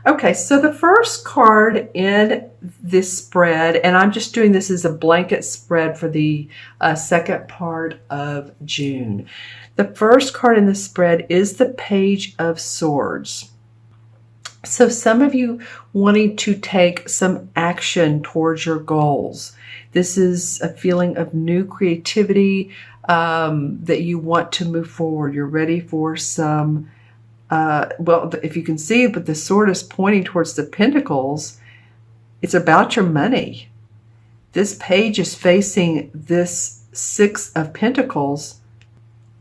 Okay, so the first card in this spread, and I'm just doing this as a blanket spread for the second part of June. The first card in the spread is the Page of Swords. So some of you wanting to take some action towards your goals. This is a feeling of new creativity, that you want to move forward. You're ready for some, well, if you can see, but the sword is pointing towards the pentacles. It's about your money. This page is facing this Six of Pentacles,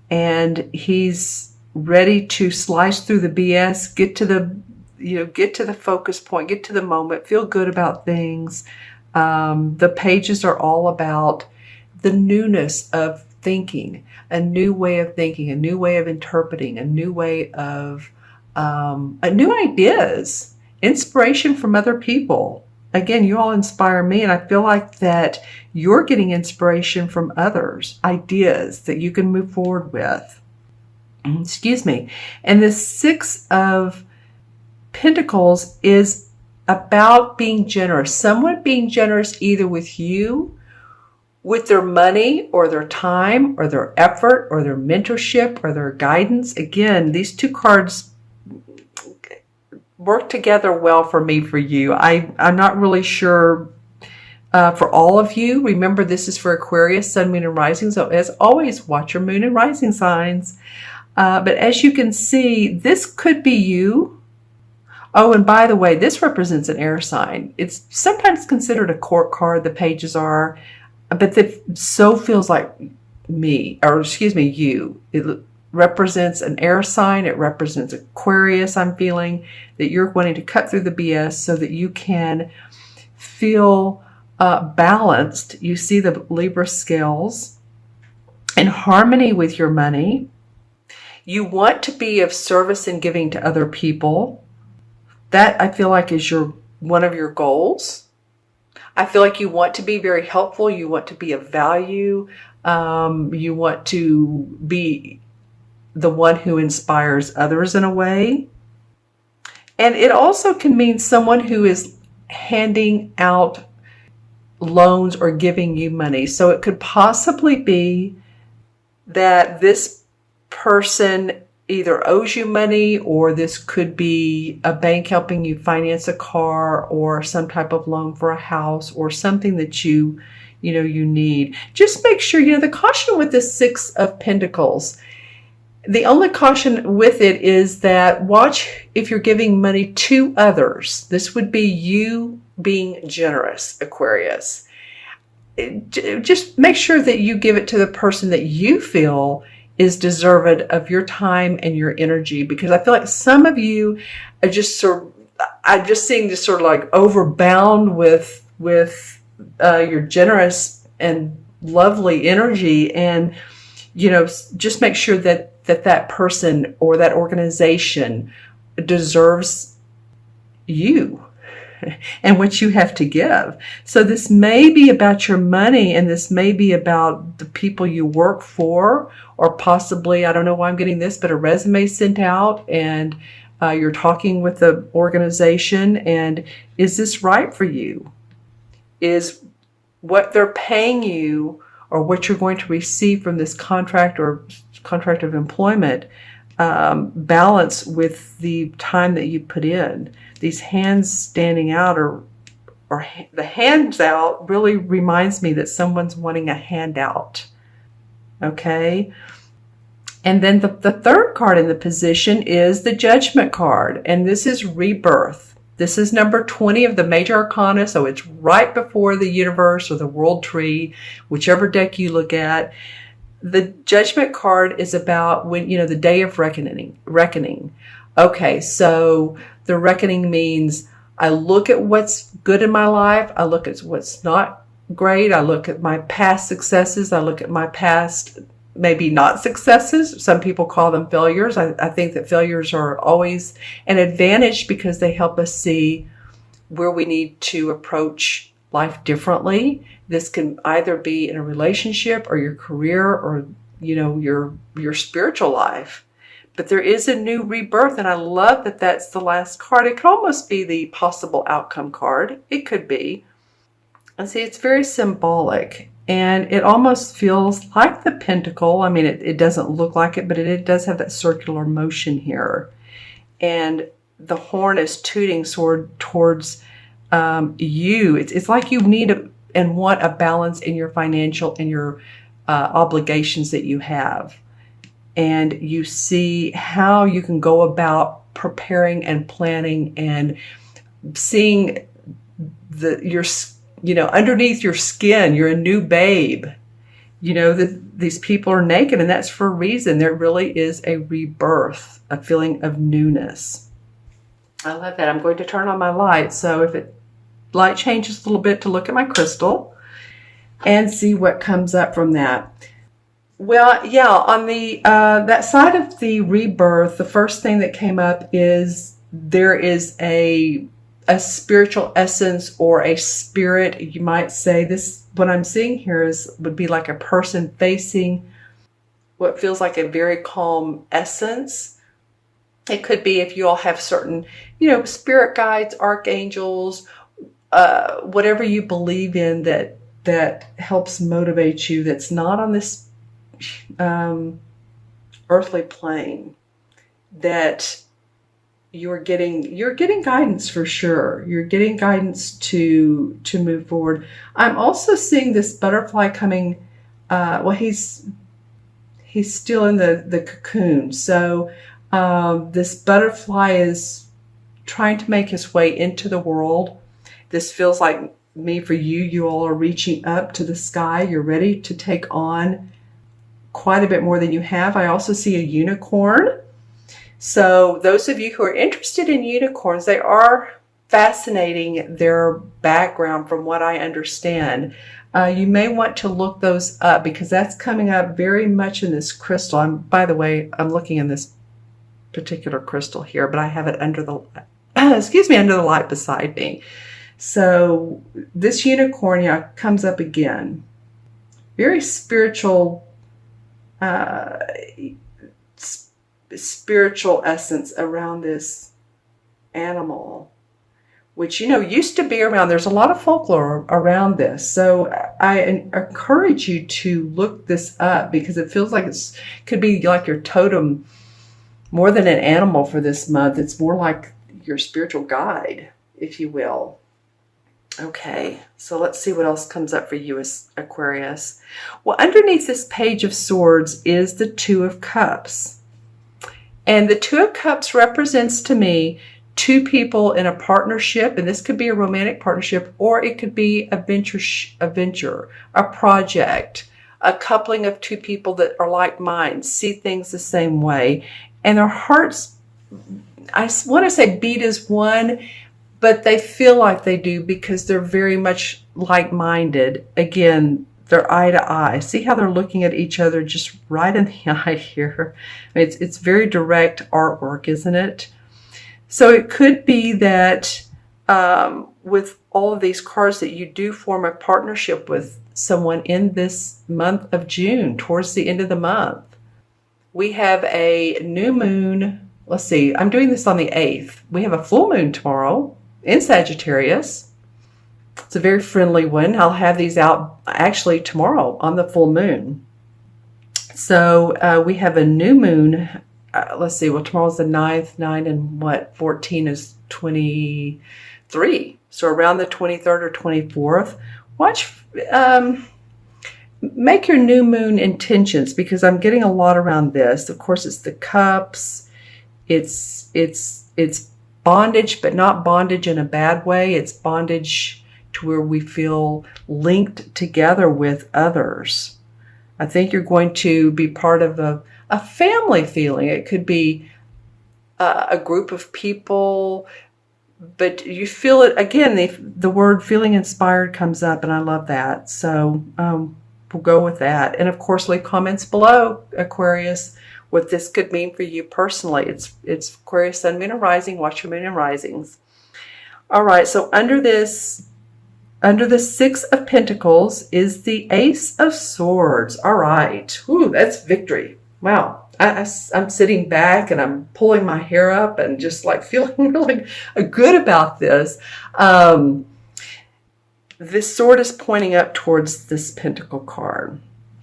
and he's ready to slice through the BS, get to the focus point, get to the moment, feel good about things. The pages are all about the newness of thinking, a new way of thinking, a new way of interpreting, a new way of new ideas, inspiration from other people. Again, you all inspire me, and I feel like that you're getting inspiration from others, ideas that you can move forward with. Excuse me. And the Six of Pentacles is about being generous. Someone being generous either with you, with their money or their time or their effort or their mentorship or their guidance. Again, these two cards work together well for me, for you. I'm not really sure for all of you. Remember, this is for Aquarius, Sun, Moon, and Rising. So as always, watch your Moon and Rising signs. But as you can see, this could be you. Oh, and by the way, this represents an air sign. It's sometimes considered a court card, the pages are, but it so feels like me, or excuse me, you. It represents an air sign. It represents Aquarius. I'm feeling that you're wanting to cut through the BS so that you can feel balanced. You see the Libra scales in harmony with your money. You want to be of service and giving to other people. That, I feel like, is one of your goals. I feel like you want to be very helpful. You want to be of value. You want to be the one who inspires others in a way. And it also can mean someone who is handing out loans or giving you money. So it could possibly be that this person either owes you money, or this could be a bank helping you finance a car or some type of loan for a house or something that you need. Just make sure, the caution with the Six of Pentacles, the only caution with it is that watch if you're giving money to others. This would be you being generous, Aquarius. Just make sure that you give it to the person that you feel is deserved of your time and your energy, because I feel like some of you are just I'm just seeing this sort of like overbound with your generous and lovely energy, and just make sure that person or that organization deserves you and what you have to give. So this may be about your money, and this may be about the people you work for, or possibly, I don't know why I'm getting this, but a resume sent out, and you're talking with the organization, and is this right for you? Is what they're paying you or what you're going to receive from this contract or contract of employment balance with the time that you put in? These hands standing out, or the hands out, really reminds me that someone's wanting a handout. Okay. And then the third card in the position is the Judgment card. And this is rebirth. This is number 20 of the major arcana. So it's right before the universe or the world tree, whichever deck you look at. The Judgment card is about when, the day of reckoning. Okay. So the reckoning means I look at what's good in my life. I look at what's not great. I look at my past successes. I look at my past maybe not successes. Some people call them failures. I think that failures are always an advantage because they help us see where we need to approach life differently. This can either be in a relationship or your career or, your spiritual life. But there is a new rebirth, and I love that that's the last card. It could almost be the possible outcome card. It could be. And see, it's very symbolic, and it almost feels like the pentacle. I mean, it doesn't look like it, but it does have that circular motion here. And the horn is tooting towards you. It's like you need and want a balance in your financial and your obligations that you have. And you see how you can go about preparing and planning and seeing your underneath your skin. You're a new babe. These people are naked, and that's for a reason. There really is a rebirth, a feeling of newness. I love that. I'm going to turn on my light, so if light changes a little bit, to look at my crystal and see what comes up from that. Well, yeah, on the that side of the rebirth, the first thing that came up is there is a spiritual essence or a spirit, you might say. This, what I'm seeing here would be like a person facing what feels like a very calm essence. It could be if you all have certain, spirit guides, archangels, whatever you believe in that helps motivate you, that's not on this earthly plane, that you're getting guidance for sure. You're getting guidance to move forward. I'm also seeing this butterfly coming. He's still in the cocoon. So this butterfly is trying to make his way into the world. This feels like me for you. You all are reaching up to the sky. You're ready to take on quite a bit more than you have. I also see a unicorn. So those of you who are interested in unicorns, they are fascinating, their background from what I understand. You may want to look those up because that's coming up very much in this crystal. By the way, I'm looking in this particular crystal here, but I have it under the, under the light beside me. So this unicorn, comes up again. Very spiritual, spiritual essence around this animal, which used to be around. There's a lot of folklore around this, so I encourage you to look this up because it feels like it could be like your totem more than an animal for this month. It's more like your spiritual guide, if you will. Okay, so let's see what else comes up for you as Aquarius. Well, underneath this Page of Swords is the Two of Cups. And the Two of Cups represents to me two people in a partnership, and this could be a romantic partnership, or it could be a venture, a project, a coupling of two people that are like minds, see things the same way, and their hearts, I want to say beat as one, but they feel like they do because they're very much like-minded. Again, they're eye to eye. See how they're looking at each other just right in the eye here. I mean, it's very direct artwork, isn't it? So it could be that with all of these cards that you do form a partnership with someone in this month of June, towards the end of the month. We have a new moon. Let's see, I'm doing this on the 8th. We have a full moon tomorrow in Sagittarius. It's a very friendly one. I'll have these out actually tomorrow on the full moon. So we have a new moon. Let's see, well, tomorrow's the 9th, 9 and what, 14 is 23. So around the 23rd or 24th, make your new moon intentions, because I'm getting a lot around this. Of course, it's the cups. It's bondage, but not bondage in a bad way. It's bondage to where we feel linked together with others. I think you're going to be part of a family feeling. It could be a group of people, but you feel it. Again, the word feeling inspired comes up, and I love that. So we'll go with that. And of course, leave comments below, Aquarius, what this could mean for you personally. It's Aquarius, Sun, Moon, and Rising. Watch your Moon and Risings. All right, so under the 6 of Pentacles is the Ace of Swords. All right. Ooh, that's victory. Wow. I'm sitting back and I'm pulling my hair up and just like feeling really good about this. This sword is pointing up towards this pentacle card.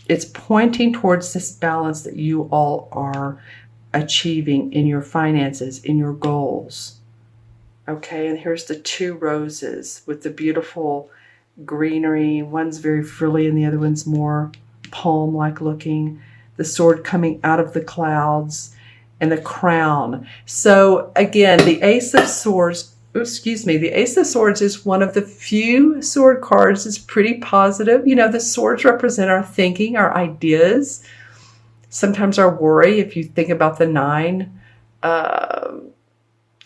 It's pointing towards this balance that you all are achieving in your finances, in your goals. Okay, and here's the 2 roses with the beautiful greenery. One's very frilly and the other one's more palm-like looking. The sword coming out of the clouds and the crown. So again, the Ace of Swords, the Ace of Swords is one of the few sword cards that's pretty positive. You know, the swords represent our thinking, our ideas, sometimes our worry. If you think about the 9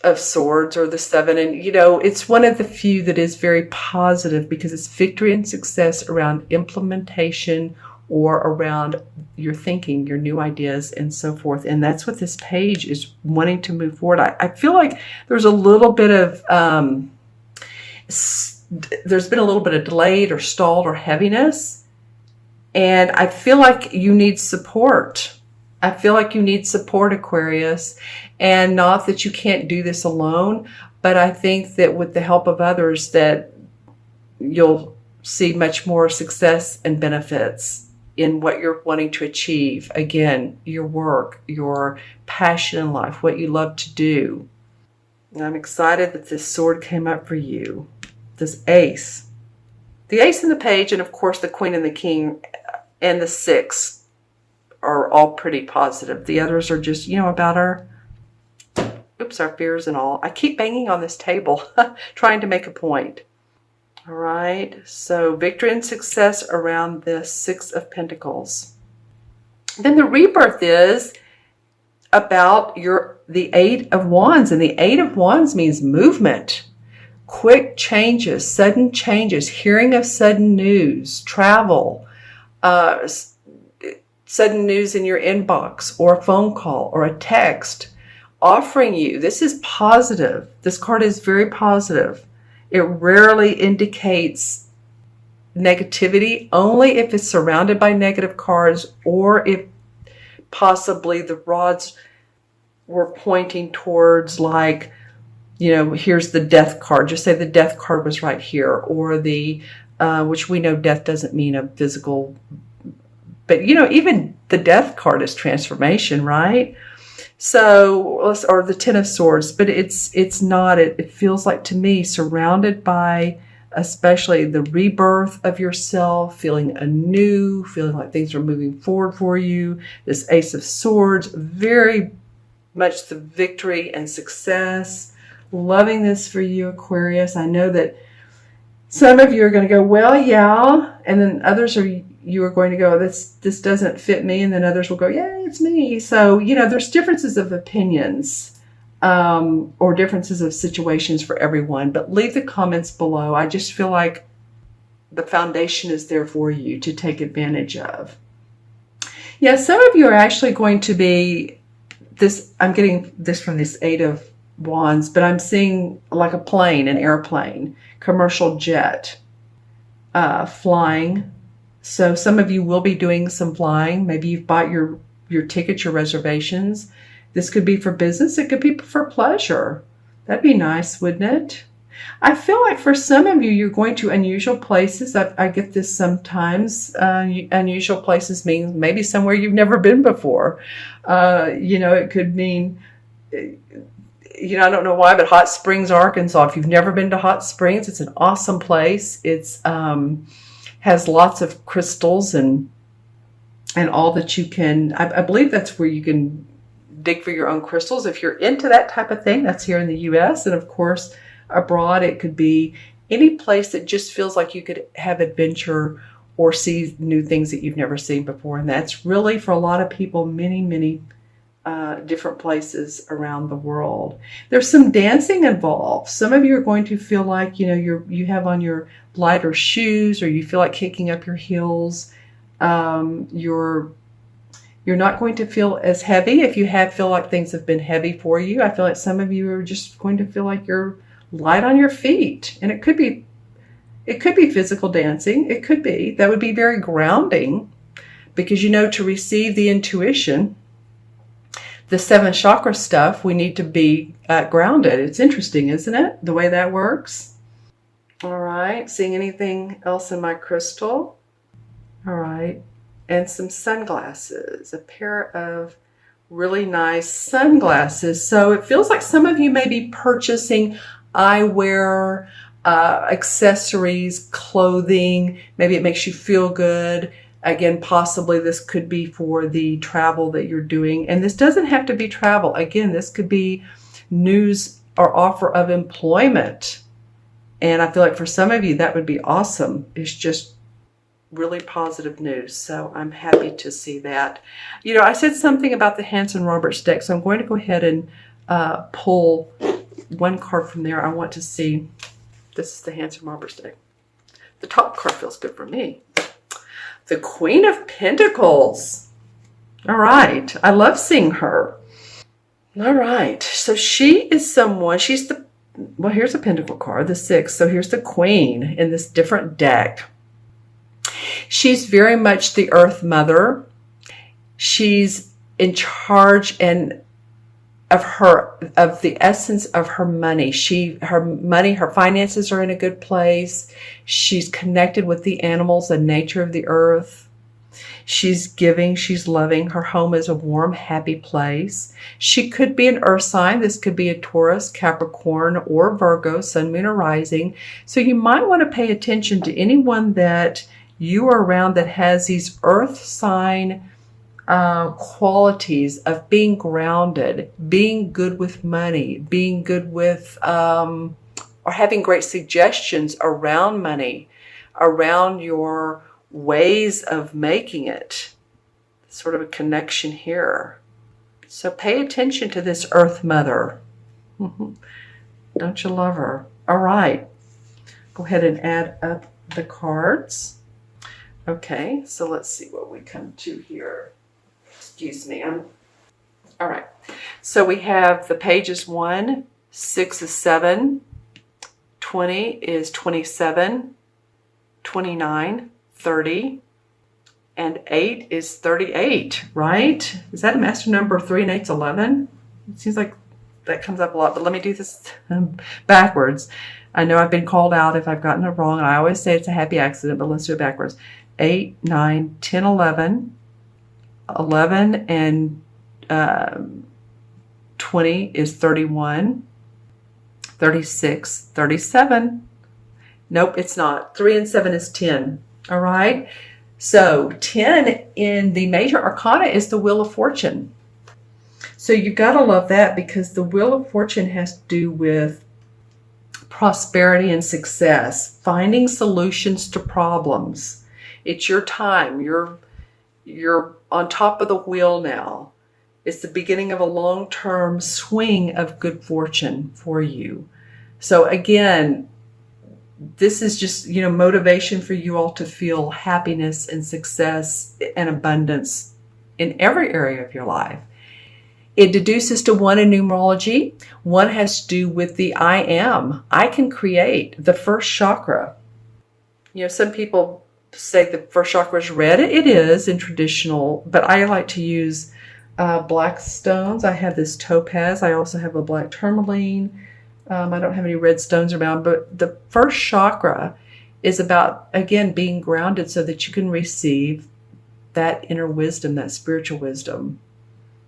of swords or the 7, and you know, it's one of the few that is very positive because it's victory and success around implementation or around your thinking, your new ideas, and so forth. And that's what this page is wanting to move forward. I feel like there's a little bit of, there's been a little bit of delayed or stalled or heaviness. And I feel like you need support. I feel like you need support, Aquarius. And not that you can't do this alone, but I think that with the help of others that you'll see much more success and benefits in what you're wanting to achieve. Again, your work, your passion in life, what you love to do. And I'm excited that this sword came up for you. This ace. The ace and the page, and of course the queen and the king and the 6 are all pretty positive. The others are just, you know, about our fears and all. I keep banging on this table trying to make a point. All right, so victory and success around the 6 of Pentacles. Then the rebirth is about the 8 of Wands, and the 8 of Wands means movement, quick changes, sudden changes, hearing of sudden news, travel, sudden news in your inbox, or a phone call or a text offering you. This is positive. This card is very positive. It rarely indicates negativity, only if it's surrounded by negative cards or if possibly the rods were pointing towards, like, you know, here's the death card. Just say the death card was right here, or the, which we know death doesn't mean a physical, but you know, even the death card is transformation, right? So, or the 10 of Swords, but it's not, it feels like to me surrounded by especially the rebirth of yourself, feeling anew, feeling like things are moving forward for you. This Ace of Swords, very much the victory and success. Loving this for you, Aquarius. I know that some of you are going to go, well, yeah, and then others you are going to go, this doesn't fit me, and then others will go, yeah, it's me. So, you know, there's differences of opinions or differences of situations for everyone, but leave the comments below. I just feel like the foundation is there for you to take advantage of. Yeah, some of you are actually going to be this, I'm getting this from this 8 of Wands, but I'm seeing like a plane, an airplane, commercial jet, flying. So some of you will be doing some flying. Maybe you've bought your tickets, your reservations. This could be for business. It could be for pleasure. That'd be nice, wouldn't it? I feel like for some of you, you're going to unusual places. I get this sometimes. Unusual places mean maybe somewhere you've never been before. You know, it could mean, you know, I don't know why, but Hot Springs, Arkansas. If you've never been to Hot Springs, it's an awesome place. It's has lots of crystals and all that you can, I believe that's where you can dig for your own crystals. If you're into that type of thing, that's here in the US. And of course, abroad, it could be any place that just feels like you could have adventure or see new things that you've never seen before. And that's really, for a lot of people, many, many different places around the world. There's some dancing involved. Some of you are going to feel like, you know, you have on your lighter shoes, or you feel like kicking up your heels. You're not going to feel as heavy if you feel like things have been heavy for you. I feel like some of you are just going to feel like you're light on your feet, and it could be physical dancing. It could be. That would be very grounding, because you know, to receive the intuition the 7 chakra stuff, we need to be grounded. It's interesting, isn't it? The way that works. All right. Seeing anything else in my crystal? All right. And some sunglasses. A pair of really nice sunglasses. So it feels like some of you may be purchasing eyewear, accessories, clothing. Maybe it makes you feel good. Again, possibly this could be for the travel that you're doing. And this doesn't have to be travel. Again, this could be news or offer of employment. And I feel like for some of you, that would be awesome. It's just really positive news. So I'm happy to see that. You know, I said something about the Hanson Roberts deck. So I'm going to go ahead and pull one card from there. I want to see. This is the Hanson Roberts deck. The top card feels good for me. The Queen of Pentacles. All right. I love seeing her. All right. So she is someone, she's the, well, here's a Pentacle card, the 6. So here's the Queen in this different deck. She's very much the Earth Mother. She's in charge and of the essence of her money. Her finances are in a good place. She's connected with the animals and nature of the earth. She's giving, she's loving. Her home is a warm, happy place. She could be an earth sign. This could be a Taurus, Capricorn, or Virgo, sun, moon, or rising. So you might want to pay attention to anyone that you are around that has these earth sign qualities of being grounded, being good with money, being good with, or having great suggestions around money, around your ways of making it. Sort of a connection here. So pay attention to this Earth Mother. Don't you love her? All right. Go ahead and add up the cards. Okay, so let's see what we come to here. Excuse me. All right. So we have the pages 1, 6 is 7, 20 is 27, 29, 30, and 8 is 38, right? Is that a master number? 3 and 8 is 11? It seems like that comes up a lot, but let me do this backwards. I know I've been called out if I've gotten it wrong, and I always say it's a happy accident, but let's do it backwards. 8, 9, 10, 11. 11 and 20 is 31, 36, 37. Nope, it's not. 3 and 7 is 10. All right. So 10 in the major arcana is the Wheel of Fortune. So you've got to love that, because the Wheel of Fortune has to do with prosperity and success, finding solutions to problems. It's your time. You're on top of the wheel now. It's the beginning of a long-term swing of good fortune for you. So again, this is just, you know, motivation for you all to feel happiness and success and abundance in every area of your life. It deduces to 1 in numerology. 1 has to do with the I am. I can create, the first chakra. You know, some people say the first chakra is red. It is in traditional, but I like to use black stones. I have this topaz. I also have a black tourmaline. I don't have any red stones around, but the first chakra is about, again, being grounded so that you can receive that inner wisdom, that spiritual wisdom.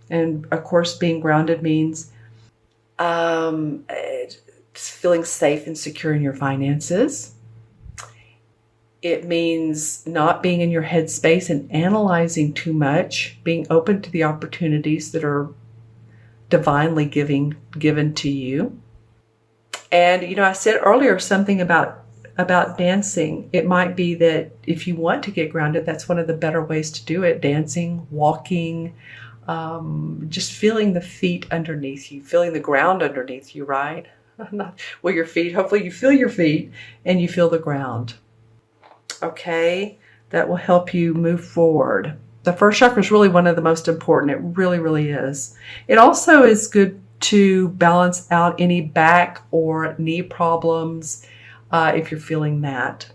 And of course, being grounded means feeling safe and secure in your finances. It means not being in your headspace and analyzing too much, being open to the opportunities that are divinely given to you. And, you know, I said earlier something about dancing. It might be that if you want to get grounded, that's one of the better ways to do it. Dancing, walking, just feeling the feet underneath you, feeling the ground underneath you, right? Well, your feet, hopefully you feel your feet and you feel the ground. Okay, that will help you move forward. The first chakra is really one of the most important. It really, really is. It also is good to balance out any back or knee problems if you're feeling that.